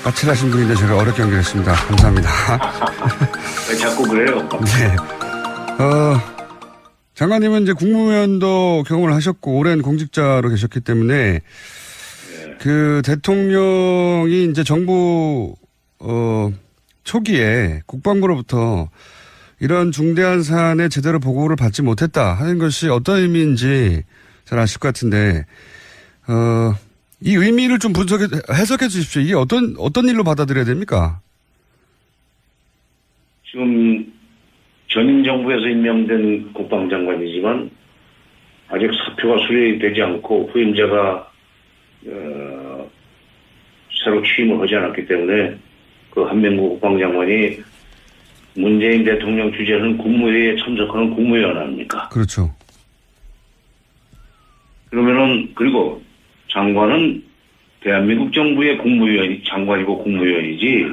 까칠하신 분인데 제가 어렵게 연결했습니다. 감사합니다. 왜 자꾸 그래요? 네. 장관님은 이제 국무위원도 경험을 하셨고 오랜 공직자로 계셨기 때문에 그 대통령이 이제 정부 초기에 국방부로부터 이런 중대한 사안에 제대로 보고를 받지 못했다 하는 것이 어떤 의미인지 잘 아실 것 같은데 이 의미를 좀 해석해 주십시오. 이게 어떤 일로 받아들여야 됩니까? 지금 전임 정부에서 임명된 국방장관이지만 아직 사표가 수리되지 않고 후임자가 새로 취임을 하지 않았기 때문에 그 한명구 국방장관이 문재인 대통령 주재하는 국무회의에 참석하는 국무위원 아닙니까? 그렇죠. 그러면은 그리고 장관은 대한민국 정부의 장관이고 국무위원이지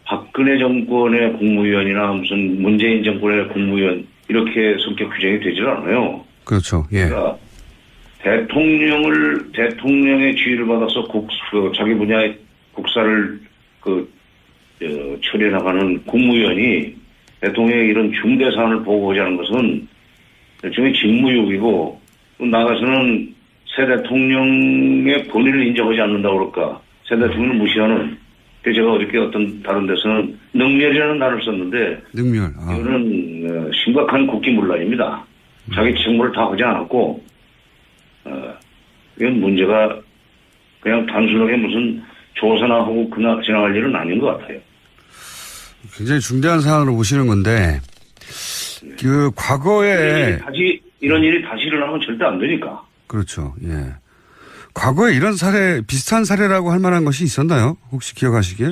박근혜 정권의 국무위원이나 무슨 문재인 정권의 국무위원 이렇게 성격 규정이 되질 않아요. 그렇죠. 예. 그러니까 대통령의 지휘를 받아서 자기 분야의 국사를 처리해 나가는 국무위원이 대통령의 이런 중대 사안을 보고하자는 것은 일종의 직무유기고 나가서는 새 대통령의 본의를 인정하지 않는다고 그럴까. 새 대통령을 무시하는. 제가 어저께 어떤 다른 데서는 능멸이라는 단어를 썼는데 능멸. 이거는 심각한 국기문란입니다. 자기 직무를 다 하지 않았고 이건 문제가 그냥 단순하게 무슨 조사나 하고 지나갈 일은 아닌 것 같아요. 굉장히 중대한 사안으로 보시는 건데 그 과거에 이런 일이 다시 일어나면 절대 안 되니까. 그렇죠. 예. 과거에 이런 사례, 비슷한 사례라고 할 만한 것이 있었나요? 혹시 기억하시기에?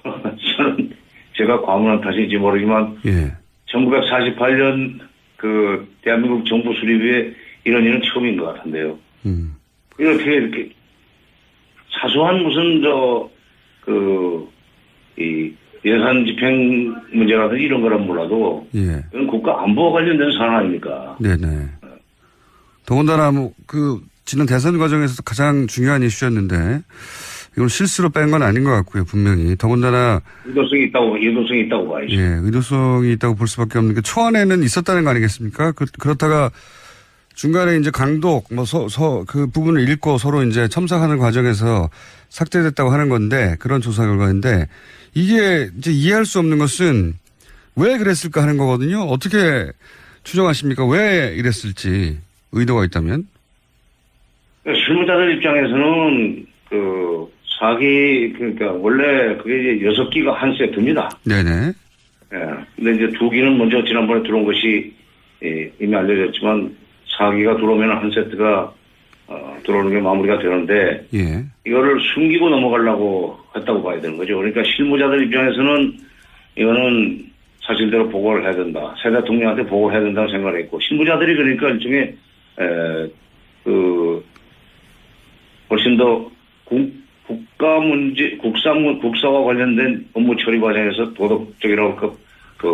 저는 제가 과문한 탓인지 모르지만, 예. 1948년 대한민국 정부 수립에 이런 일은 처음인 것 같은데요. 이렇게 사소한 무슨 예산 집행 문제라든지 이런 거란 몰라도, 예. 이건 국가 안보와 관련된 사안 아닙니까? 네네. 더군다나 지난 대선 과정에서 가장 중요한 이슈였는데 이건 실수로 뺀 건 아닌 것 같고요, 분명히. 더군다나 의도성이 있다고 봐야죠. 예, 의도성이 있다고 볼 수밖에 없는 게 초안에는 있었다는 거 아니겠습니까? 그렇다가 중간에 이제 강독 그 부분을 읽고 서로 이제 첨삭하는 과정에서 삭제됐다고 하는 건데 그런 조사 결과인데 이게 이제 이해할 수 없는 것은 왜 그랬을까 하는 거거든요. 어떻게 추정하십니까? 왜 이랬을지 의도가 있다면? 실무자들 입장에서는 그러니까 원래 그게 이제 6기가 한 세트입니다. 네네. 예. 근데 이제 2기는 먼저 지난번에 들어온 것이 이미 알려졌지만 4기가 들어오면 한 세트가 들어오는 게 마무리가 되는데 예. 이거를 숨기고 넘어가려고 했다고 봐야 되는 거죠. 그러니까 실무자들 입장에서는 이거는 사실대로 보고를 해야 된다. 새 대통령한테 보고를 해야 된다고 생각을 했고 실무자들이 그러니까 일종의 훨씬 더 국가 문제, 국사와 관련된 업무 처리 과정에서 도덕적이라고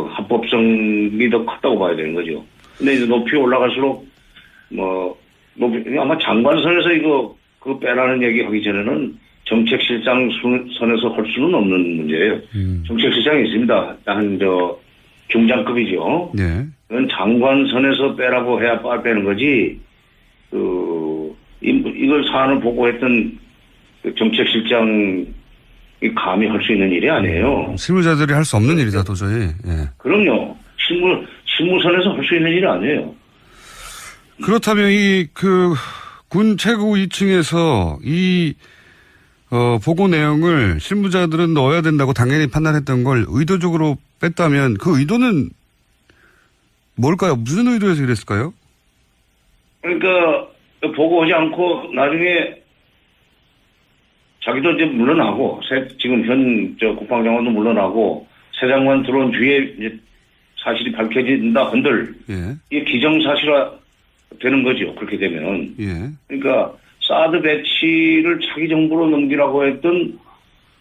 합법성이 더 컸다고 봐야 되는 거죠. 근데 이제 높이 올라갈수록 아마 장관선에서 그거 빼라는 얘기 하기 전에는 정책실장 선에서 할 수는 없는 문제예요. 정책실장이 있습니다. 중장급이죠. 네. 그건 장관선에서 빼라고 해야 빼는 거지. 이걸 사안을 보고했던 정책실장이 감히 할 수 있는 일이 아니에요. 실무자들이 할 수 없는 일이다, 도저히. 예. 그럼요. 실무선에서 할 수 있는 일이 아니에요. 그렇다면 군 최고 2층에서 보고 내용을 실무자들은 넣어야 된다고 당연히 판단했던 걸 의도적으로 뺐다면 그 의도는 뭘까요? 무슨 의도에서 이랬을까요? 그러니까 보고하지 않고 나중에 자기도 이제 물러나고 지금 현 국방장관도 물러나고 새 장관 들어온 뒤에 이제 사실이 밝혀진다 한들 이게 기정사실화 되는 거죠. 그렇게 되면. 예. 그러니까 사드 배치를 차기 정부로 넘기라고 했던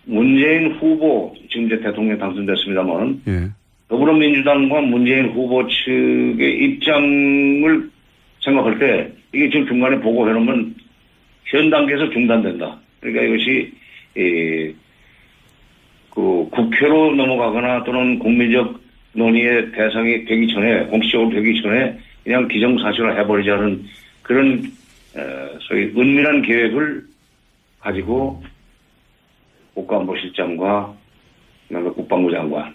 문재인 후보 지금 이제 대통령 당선됐습니다만 더불어민주당과 문재인 후보 측의 입장을 생각할 때 이게 지금 중간에 보고해놓으면 현 단계에서 중단된다. 그러니까 이것이 그 국회로 넘어가거나 또는 국민적 논의의 대상이 되기 전에, 공식적으로 되기 전에 그냥 기정사실화 해버리자는 그런, 소위 은밀한 계획을 가지고 국가안보실장과 그다음에 국방부 장관,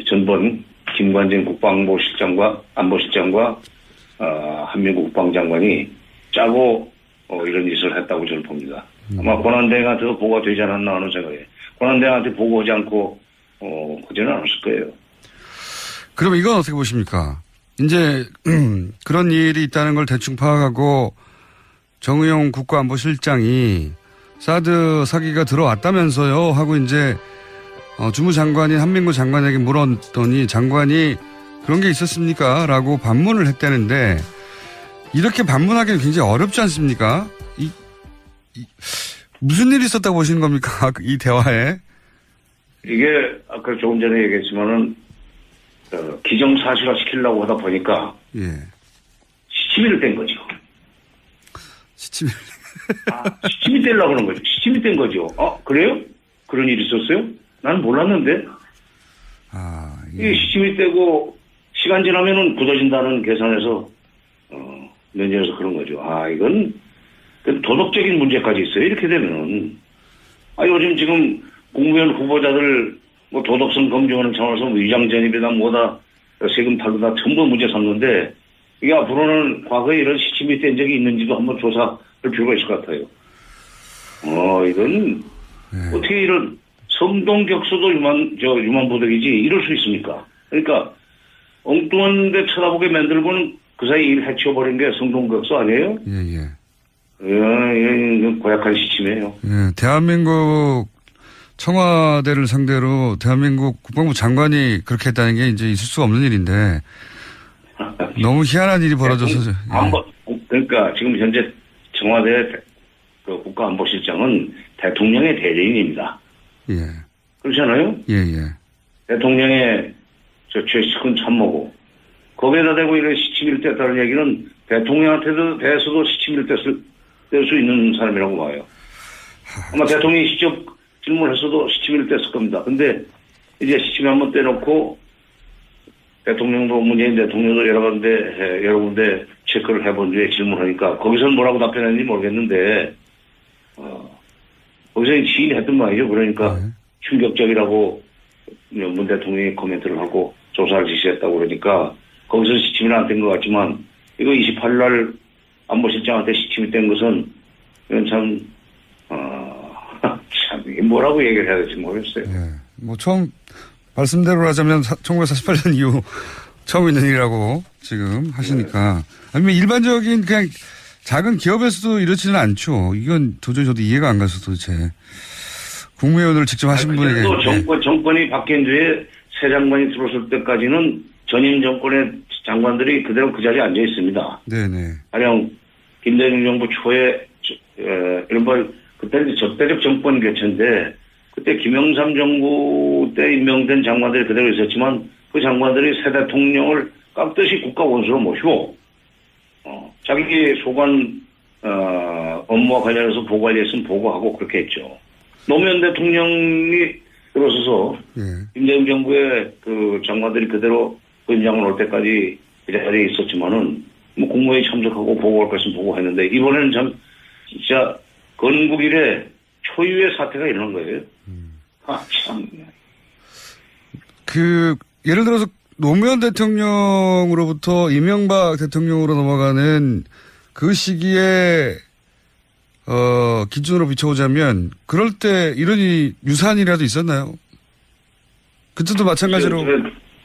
전번 김관진 국방부실장과 안보실장과 한민국 국방장관이 짜고 이런 짓을 했다고 저는 봅니다. 아마 권한대행한테 보고가 되지 않았나 하는 생각에 권한대행한테 보고하지 않고 그지는 않았을 거예요. 그럼 이건 어떻게 보십니까? 이제 그런 일이 있다는 걸 대충 파악하고 정의용 국가안보실장이 사드 사기가 들어왔다면서요 하고 이제 주무장관인 한민구 장관에게 물었더니 장관이 그런 게 있었습니까? 라고 반문을 했다는데 이렇게 반문하기는 굉장히 어렵지 않습니까? 무슨 일이 있었다고 보시는 겁니까? 이 대화에? 이게 아까 조금 전에 얘기했지만은 기정사실화 시키려고 하다 보니까 예. 시치미를 뗀 거죠. 시치미. 시치미 떼려고 하는 거죠. 시치미 뗀 거죠. 그래요? 그런 일이 있었어요? 난 몰랐는데. 예. 이 시치미 떼고 시간 지나면은 굳어진다는 계산에서 면제해서 그런 거죠. 이건 도덕적인 문제까지 있어요. 이렇게 되면은 요즘 지금 국무위원 후보자들 뭐 도덕성 검증하는 차원에서 위장 전입이다 뭐다 세금 탈루다 전부 문제 삼는데 이게 앞으로는 과거에 이런 시침이 뗀 적이 있는지도 한번 조사할 필요가 있을 것 같아요. 이건 어떻게 이런 성동격수도 유만보덕이지 이럴 수 있습니까? 그러니까 엉뚱한 데 쳐다보게 만들고는 그 사이 일 해치워버린 게 성동격수 아니에요? 예. 고약한 시침이에요. 예, 대한민국 청와대를 상대로 대한민국 국방부 장관이 그렇게 했다는 게 이제 있을 수가 없는 일인데 너무 희한한 일이 벌어져서. 그러니까 지금 현재 청와대 그 국가안보실장은 대통령의 대리인입니다. 예. 그렇잖아요? 예. 대통령의 최측근 참모고 거기에다 대고 이런 시치미를 뗐다는 얘기는 대통령한테도 대해서도 시치미를 뗄 수 있는 사람이라고 봐요. 아마 대통령이 직접 질문했어도 시치미를 뗐을 겁니다. 근데 이제 시치미 한번 떼놓고 대통령도 문재인 대통령도 여러 군데 체크를 해본 뒤에 질문하니까 거기서는 뭐라고 답변했는지 모르겠는데 거기서 시인했던 말이죠. 그러니까 충격적이라고 문 대통령이 코멘트를 하고 조사를 지시했다고 그러니까 거기서 시침이 안 된 것 같지만 이거 28일 날 안보실장한테 시침이 된 것은 이건 참 이게 뭐라고 얘기를 해야 될지 모르겠어요. 뭐 처음 말씀대로 하자면 1948년 이후 처음 있는 일이라고 지금 하시니까 아니면 일반적인 그냥 작은 기업에서도 이렇지는 않죠. 이건 도저히 저도 이해가 안 가서 도대체 국무위원을 직접 하신 분에게. 정권이 바뀐 뒤에 새 장관이 들어설 때까지는 전임 정권의 장관들이 그대로 그 자리에 앉아 있습니다. 네네. 가령 김대중 정부 초에 이른바 그때 적대적 정권 교체인데 그때 김영삼 정부 때 임명된 장관들이 그대로 있었지만 그 장관들이 새 대통령을 깍듯이 국가 원수로 모시고 자기 소관 업무와 관련해서 보고할 일 있으면 보고하고 그렇게 했죠. 노무현 대통령이 들어서서 김대중 정부의 그 장관들이 그대로 그 임장을 올 때까지 그 자리에 있었지만은 뭐 국무회의 참석하고 보고할 것 있으면 보고했는데 이번에는 참 진짜 건국 이래 초유의 사태가 일어난 거예요. 참. 예를 들어서 노무현 대통령으로부터 이명박 대통령으로 넘어가는 그 시기에 기준으로 비춰보자면 그럴 때 이런 유사한 일이라도 있었나요? 그때도 마찬가지로.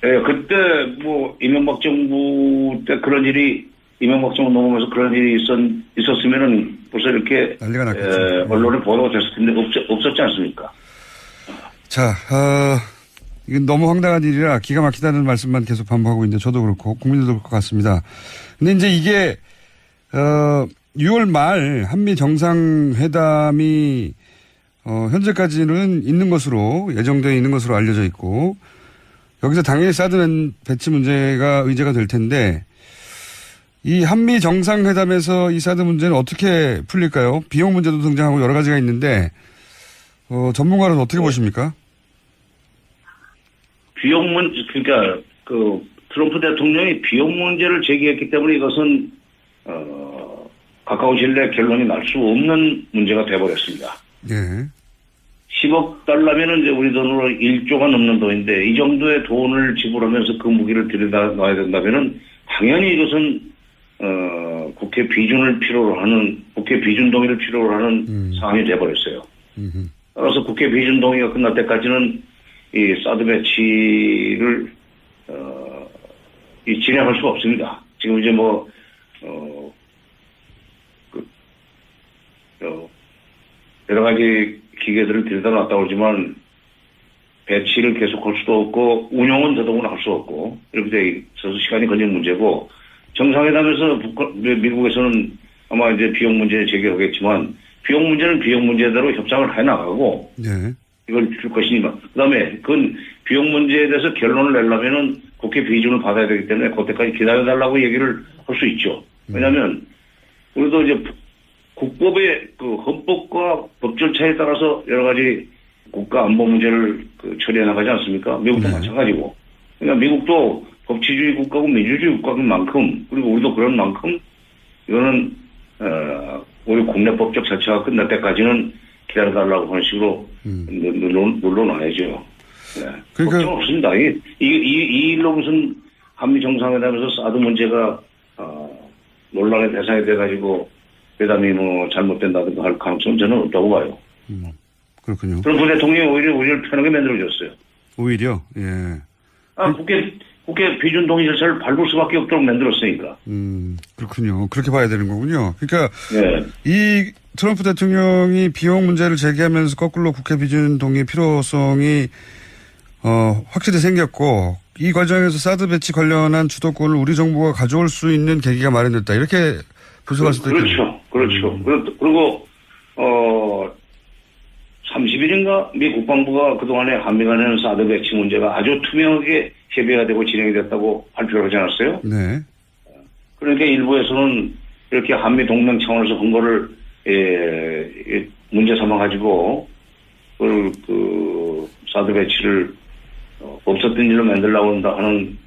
그때 뭐 이명박 정부 때 그런 일이 이명박 정부 넘어가면서 그런 일이 있었으면은 벌써 이렇게 난리가 났겠죠. 언론에 보도가 됐을 텐데 없었지 않습니까? 자, 이건 너무 황당한 일이라 기가 막히다는 말씀만 계속 반복하고 있는데 저도 그렇고 국민들도 그럴 것 같습니다. 근데 이제 이게 6월 말 한미 정상회담이 현재까지는 있는 것으로 예정되어 있는 것으로 알려져 있고 여기서 당연히 사드 배치 문제가 의제가 될 텐데 이 한미 정상회담에서 이 사드 문제는 어떻게 풀릴까요? 비용 문제도 등장하고 여러 가지가 있는데 전문가는 어떻게 보십니까? 비용 문제, 그러니까 트럼프 대통령이 비용 문제를 제기했기 때문에 이것은 가까운 시일 내에 결론이 날 수 없는 문제가 돼버렸습니다. 예. 10억 달러면은 이제 우리 돈으로 1조가 넘는 돈인데 이 정도의 돈을 지불하면서 그 무기를 들여다 놔야 된다면은 당연히 이것은 국회 비준을 필요로 하는 국회 비준 동의를 필요로 하는 사안이 돼버렸어요. 따라서 국회 비준 동의가 끝날 때까지는 이 사드 배치를 진행할 수가 없습니다. 지금 이제 여러 가지 기계들을 들여다 놨다고 그러지만 배치를 계속할 수도 없고 운영은 더더구나 할 수 없고 이렇게 돼 있어서 시간이 걸리는 문제고 정상회담에서 미국에서는 아마 이제 비용 문제 제기하겠지만 비용 문제는 비용 문제대로 협상을 해나가고 네. 이걸 줄 것이니만 그다음에 그건 비용 문제에 대해서 결론을 내려면은 국회 비준을 받아야 되기 때문에 그때까지 기다려달라고 얘기를 할 수 있죠. 왜냐하면 우리도 이제 국법의 헌법과 법 절차에 따라서 여러 가지 국가 안보 문제를 처리해 나가지 않습니까? 미국도 네. 마찬가지고. 그러니까 미국도 법치주의 국가고 민주주의 국가인 만큼 그리고 우리도 그런 만큼 이거는 우리 국내법적 절차가 끝날 때까지는 기다려달라고 하는 식으로 물러나야죠. 네. 그러니까 걱정 없습니다. 이 일로 무슨 한미 정상회담에서 사드 문제가 논란의 대상이 돼가지고 회담이 잘못된다든가 할 가능성은 저는 없다고 봐요. 그렇군요. 트럼프 대통령이 오히려 우리를 편하게 만들어줬어요. 오히려, 예. 국회 비준 동의 절차를 밟을 수밖에 없도록 만들었으니까. 그렇군요. 그렇게 봐야 되는 거군요. 그러니까, 네. 이 트럼프 대통령이 비용 문제를 제기하면서 거꾸로 국회 비준 동의 필요성이, 확실히 생겼고, 이 과정에서 사드 배치 관련한 주도권을 우리 정부가 가져올 수 있는 계기가 마련됐다. 이렇게 분석할 수도 있겠네요. 그렇죠. 그리고 30일인가 미 국방부가 그동안에 한미 간의 사드 배치 문제가 아주 투명하게 협의가 되고 진행이 됐다고 발표를 하지 않았어요? 네. 그러니까 일부에서는 이렇게 한미 동맹 차원에서 한 거를 문제 삼아 가지고 사드 배치를 없었던 일로 만들려고 한다 하는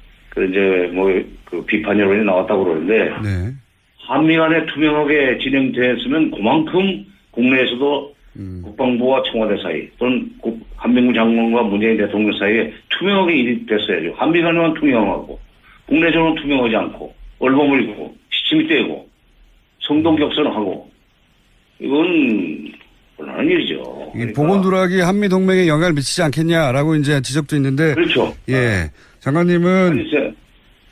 비판 여론이 나왔다고 그러는데 네. 한미 간에 투명하게 진행됐으면 그만큼 국내에서도 국방부와 청와대 사이 또는 한민구 장관과 문재인 대통령 사이에 투명하게 일이 됐어야죠. 한미 간에만 투명하고 국내적으로는 투명하지 않고 얼버무리고 시침이 떼고 성동격선하고 이건 곤란한 일이죠. 그러니까. 보건 누락이 한미 동맹에 영향을 미치지 않겠냐라고 이제 지적도 있는데. 그렇죠. 예. 장관님은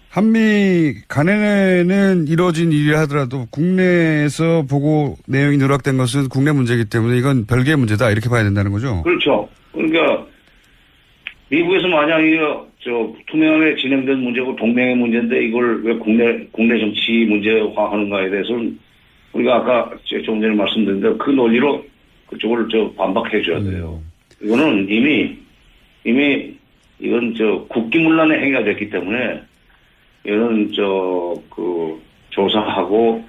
한미 간에는 이루어진 일이라 하더라도 국내에서 보고 내용이 누락된 것은 국내 문제이기 때문에 이건 별개의 문제다 이렇게 봐야 된다는 거죠. 그렇죠. 그러니까 미국에서 만약 투명하게 진행된 문제고 동맹의 문제인데 이걸 왜 국내 정치 문제화하는가에 대해서는 우리가 아까 조금 전에 말씀드린 대로 그 논리로 그쪽을 반박해 줘야 돼요. 이거는 이미 이건 국기문란의 행위가 됐기 때문에 이거는 조사하고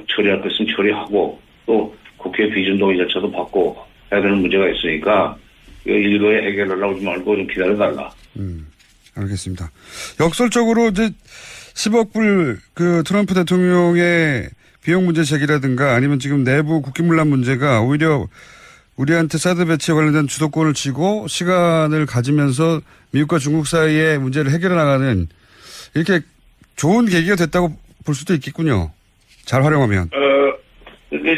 처리할 것은 처리하고 또 국회 비준 동의 절차도 받고 해야 되는 문제가 있으니까 이거 일거에 해결하려고 하지 말고 좀 기다려달라. 알겠습니다. 역설적으로 이제 10억 불 트럼프 대통령의 비용 문제 제기라든가 아니면 지금 내부 국기문란 문제가 오히려 우리한테 사드 배치에 관련된 주도권을 쥐고 시간을 가지면서 미국과 중국 사이의 문제를 해결해 나가는 이렇게 좋은 계기가 됐다고 볼 수도 있겠군요. 잘 활용하면. 근데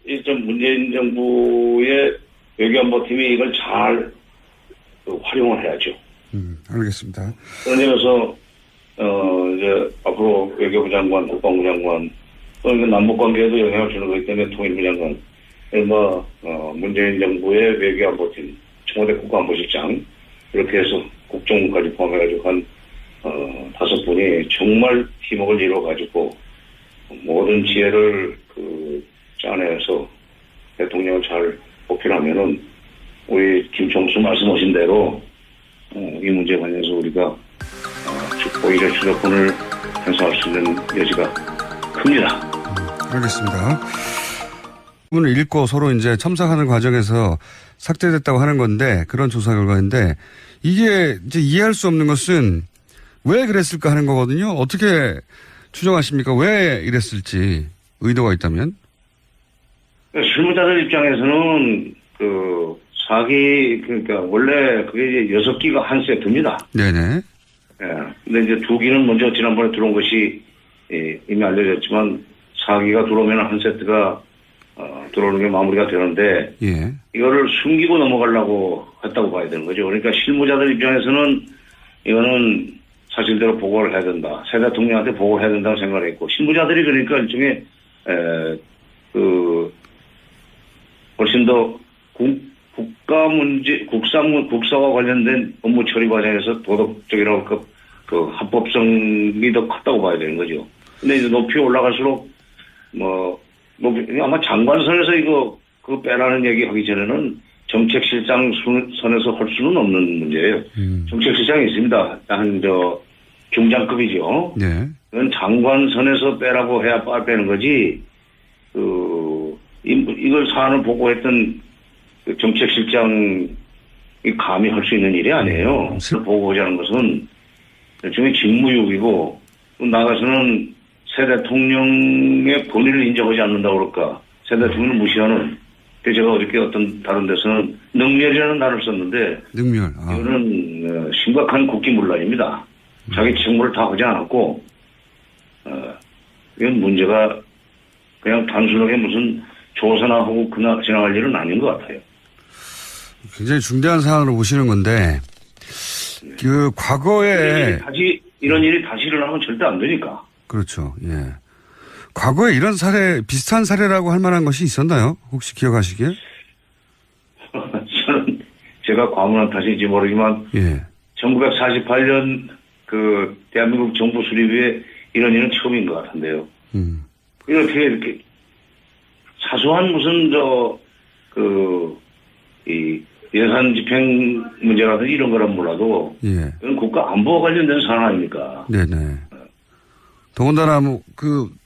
이제 문재인 정부의 외교안보팀이 이걸 잘 활용을 해야죠. 알겠습니다. 그런 점에서 이제 앞으로 외교부 장관, 국방부 장관 또 남북 관계에도 영향을 주는 거기 때문에 통일부 장관, 문재인 정부의 외교안보팀, 청와대 국가안보실장 이렇게 해서 국정원까지 포함해가지고 한 5분이 정말 팀워크를 이뤄가지고 모든 지혜를 짜내서 대통령을 잘 보필하면은 우리 김총수 말씀하신 대로 이 문제에 관해서 우리가 오히려 주도권을 행사할 수 있는 여지가 큽니다. 알겠습니다. 문을 읽고 서로 이제 첨삭하는 과정에서 삭제됐다고 하는 건데 그런 조사 결과인데 이게 이제 이해할 수 없는 것은 왜 그랬을까 하는 거거든요. 어떻게 추정하십니까? 왜 이랬을지 의도가 있다면? 실무자들 입장에서는 사기 그러니까 원래 그게 이제 6기가 한 세트입니다. 네네. 예. 근데 이제 2기는 먼저 지난번에 들어온 것이 이미 알려졌지만 4기가 들어오면 한 세트가 들어오는 게 마무리가 되는데 예. 이거를 숨기고 넘어가려고 했다고 봐야 되는 거죠. 그러니까 실무자들 입장에서는 이거는 사실대로 보고를 해야 된다. 새 대통령한테 보고를 해야 된다고 생각을 했고 실무자들이 그러니까 일종의 훨씬 더 국가 문제, 국사와 관련된 업무 처리 과정에서 도덕적이라고 그 합법성이 더 컸다고 봐야 되는 거죠. 근데 이제 높이 올라갈수록 아마 장관선에서 그거 빼라는 얘기 하기 전에는 정책실장 선에서 할 수는 없는 문제예요. 정책실장이 있습니다. 중장급이죠. 네. 그건 장관선에서 빼라고 해야 빼는 거지. 이걸 사안을 보고했던 그 정책실장이 감히 할 수 있는 일이 아니에요. 보고하자는 것은 일종의 직무유기고 나가서는 새 대통령의 본의를 인정하지 않는다고 그럴까. 새 대통령을 무시하는. 제가 어저께 어떤 다른 데서는 능멸이라는 단어를 썼는데 능멸. 이거는 심각한 국기문란입니다. 자기 직무를 다 하지 않았고 이건 문제가 그냥 단순하게 무슨 조사나 하고 그냥 지나갈 일은 아닌 것 같아요. 굉장히 중대한 사안으로 보시는 건데 그 과거에 이런 일이 다시 일어나면 절대 안 되니까. 그렇죠. 예. 과거에 이런 사례 비슷한 사례라고 할 만한 것이 있었나요? 혹시 기억하시기에? 저는 제가 과문한 탓인지 모르지만 예. 1948년 그 대한민국 정부 수립에 이런 일은 처음인 것 같은데요. 이렇게 사소한 무슨 이 예산 집행 문제라든지 이런 거란 몰라도 예. 이건 국가 안보와 관련된 사안 아닙니까? 네네. 더군다나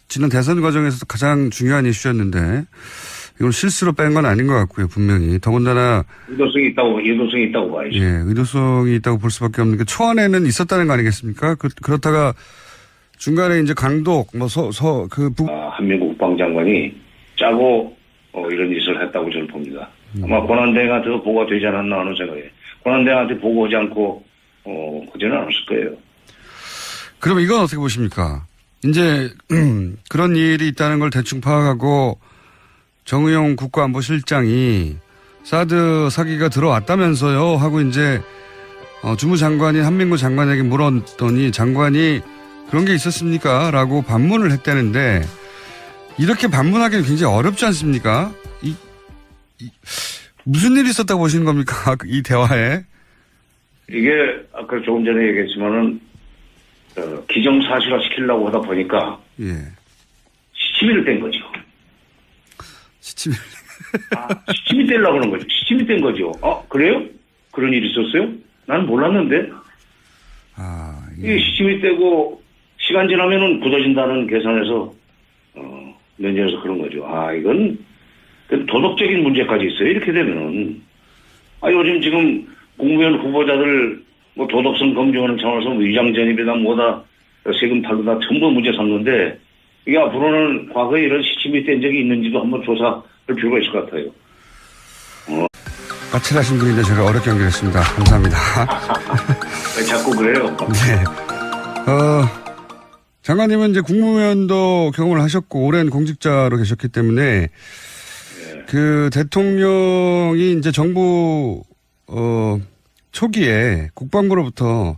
지난 대선 과정에서 가장 중요한 이슈였는데 이건 실수로 뺀 건 아닌 것 같고요, 분명히. 더군다나 의도성이 있다고 봐야죠. 예, 의도성이 있다고 볼 수밖에 없는 게 초안에는 있었다는 거 아니겠습니까? 그렇다가 중간에 이제 강독 한민국 국방장관이 짜고 이런 짓을 했다고 저는 봅니다. 아마 권한대행한테 보고가 되지 않았나 하는 생각에 권한대행한테 보고하지 않고 하지는 않았을 거예요. 그럼 이건 어떻게 보십니까? 이제 그런 일이 있다는 걸 대충 파악하고 정의용 국가안보실장이 사드 사기가 들어왔다면서요 하고 이제 주무장관인 한민구 장관에게 물었더니 장관이 그런 게 있었습니까? 라고 반문을 했다는데 이렇게 반문하기는 굉장히 어렵지 않습니까? 무슨 일이 있었다고 보시는 겁니까? 이 대화에? 이게 아까 조금 전에 얘기했지만은 기정사실화 시키려고 하다 보니까 예. 시치미를 뗀 거죠. 시치미 떼려고 하는 거죠. 시치미 뗀 거죠. 그래요? 그런 일이 있었어요? 난 몰랐는데. 이게 시치미 떼고 시간 지나면은 굳어진다는 계산에서 면제해서 그런 거죠. 이건 도덕적인 문제까지 있어요. 이렇게 되면은 요즘 지금 국무위원 후보자들 도덕성 검증하는 차원에서 위장 전입이다 뭐다 세금 탈루다 전부 문제 삼는데 이게 앞으로는 과거에 이런 시침이 뗀 적이 있는지도 한번 조사할 필요가 있을 것 같아요. 까칠하신 분인데 제가 어렵게 연결했습니다. 감사합니다. 왜 자꾸 그래요? 네. 장관님은 이제 국무위원도 경험을 하셨고 오랜 공직자로 계셨기 때문에 그 대통령이 이제 정부 초기에 국방부로부터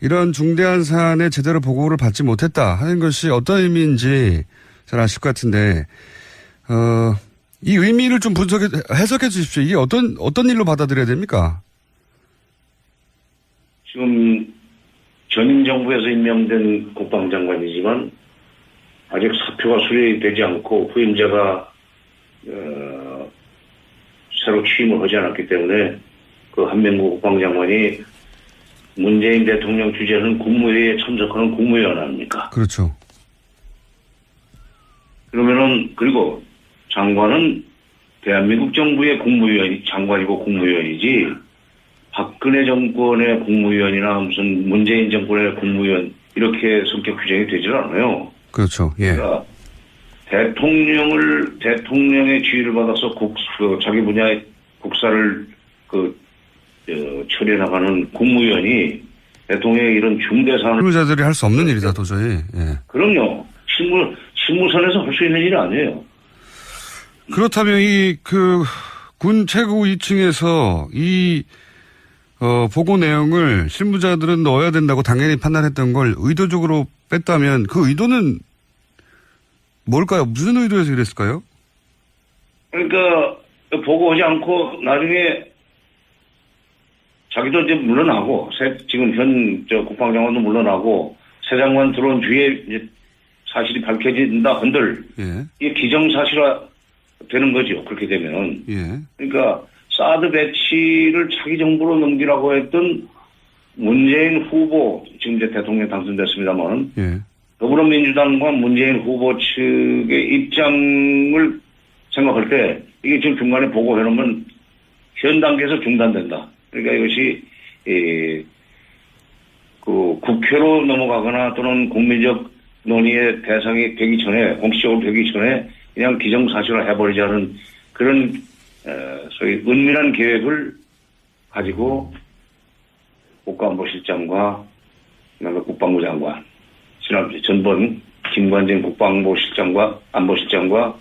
이런 중대한 사안에 제대로 보고를 받지 못했다 하는 것이 어떤 의미인지 잘 아실 것 같은데 이 의미를 좀 해석해 주십시오. 이게 어떤 일로 받아들여야 됩니까? 지금 전임 정부에서 임명된 국방장관이지만 아직 사표가 수리되지 않고 후임자가 새로 취임을 하지 않았기 때문에 그 한명구 국방장관이 문재인 대통령 주재하는 국무회의에 참석하는 국무위원 아닙니까? 그렇죠. 그러면은 그리고 장관은 대한민국 정부의 국무위원이 장관이고 국무위원이지 박근혜 정권의 국무위원이나 무슨 문재인 정권의 국무위원 이렇게 성격 규정이 되질 않아요. 그렇죠. 예. 그러니까 대통령의 지휘를 받아서 자기 분야의 국사를 처리해 나가는 국무위원이 대통령의 이런 중대 사안을 실무자들이 할 수 없는 일이다 도저히. 예. 그럼요. 실무선에서 할 수 있는 일이 아니에요. 그렇다면 군 최고 2층에서 보고 내용을 실무자들은 넣어야 된다고 당연히 판단했던 걸 의도적으로 뺐다면 그 의도는 뭘까요? 무슨 의도에서 이랬을까요? 그러니까 보고하지 않고 나중에 자기도 이제 물러나고 지금 현 국방장관도 물러나고 새 장관 들어온 뒤에 이제 사실이 밝혀진다 한들 예. 이게 기정사실화 되는 거죠. 그렇게 되면. 예. 그러니까 사드 배치를 차기 정부로 넘기라고 했던 문재인 후보 지금 이제 대통령 당선됐습니다만 예. 더불어민주당과 문재인 후보 측의 입장을 생각할 때 이게 지금 중간에 보고해놓으면 현 단계에서 중단된다. 그러니까 이것이 국회로 넘어가거나 또는 국민적 논의의 대상이 되기 전에 공식적으로 되기 전에 그냥 기정사실화 해버리자는 그런 소위 은밀한 계획을 가지고 국가안보실장과 그다음에 국방부 장관 지난주 전번 김관진 국방부실장과 안보실장과